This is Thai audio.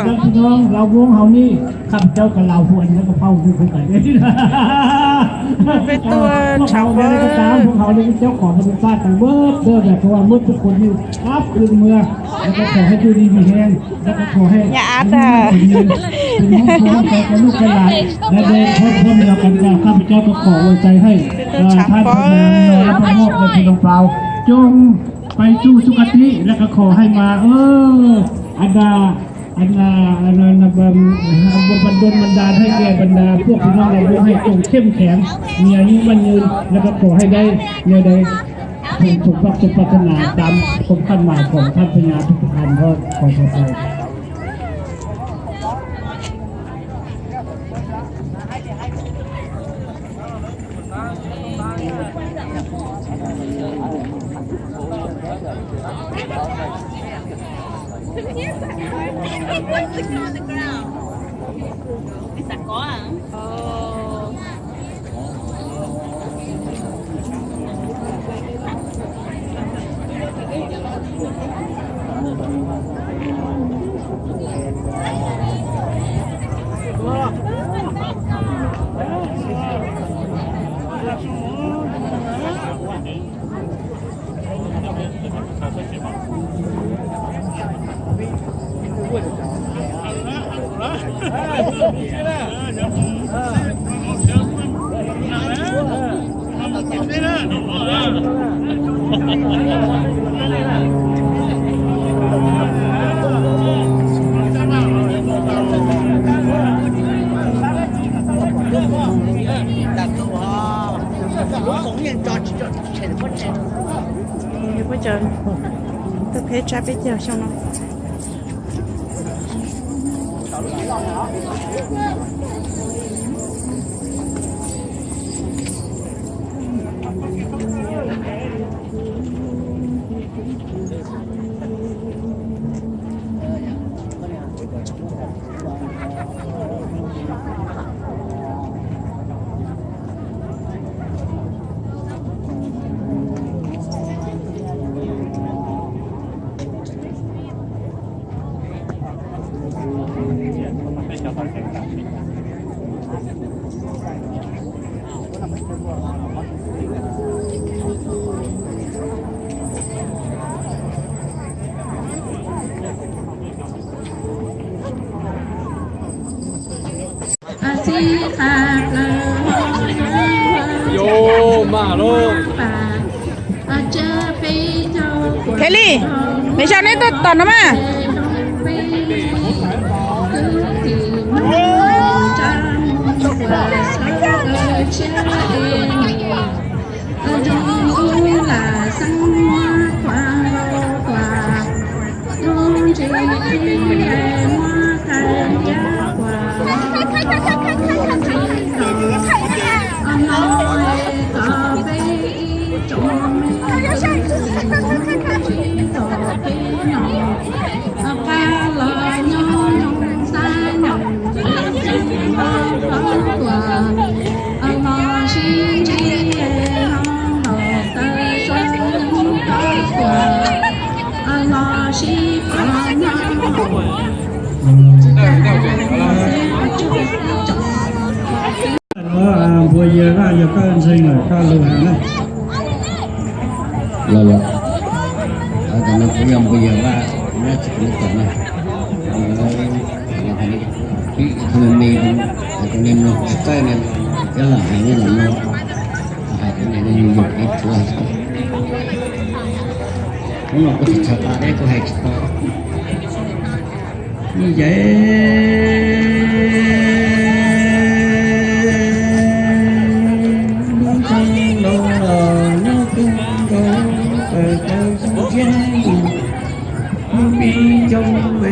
พี่น้องเราวงเฮานี่ข้าพเจ้ากับเราหวนแล้วก็เฝ้าดูคนกันเป็นตัวชาวบ้านพวกเขาเนี่ยเจ้าของธรรมชาติของเบิร์ดเดินแบบเพราะว่ามุดทุกคนอยู่ครับคืนเมืองแล้วก็ขอให้ดูดีมีแห้งแล้วก็ขอให้อย่าอาดอ่ะเป็นห้องครัวแต่กับลูกหลานและเด็กพ่อเดียวกันกับข้าพเจ้าก็ขอไว้ใจให้ท่านพระนางและพระมอบในเพลงเปล่าจงไปสู่สุคติและก็ขอให้มาอันดาบันดลบันดาลให้แก่บรรดาพวกพี่น้องเราด้วยให้จงเข้มแข็งมีอายุมั่นยืนแล้วก็ขอให้ได้ถูกปรารถนาตามความคาดหมายของท่านพญาทุกท่านก็ขอขอบWhat's sticking on the ground? Is that gone? Oh. Bây giờ tôi phải trả bây giờ xong rồi. Yo mà luôn Kelly, mày sao nấy tao nó mà. Vừa giờ ra giờ các anh sinh rồi các lưu hàng đấy. Làแต่มันก็ยังไปเยอะว่าน่าจะเป็นตัวนะพี่คือมีตรงนี้มันใกล้เนี่ยก็หลายนี่แหละเนาะหายไปไหนได้อยู่ในตัวผมเราก็จะชะตาได้ก็ให้ชะตานี่ใหญ่trong về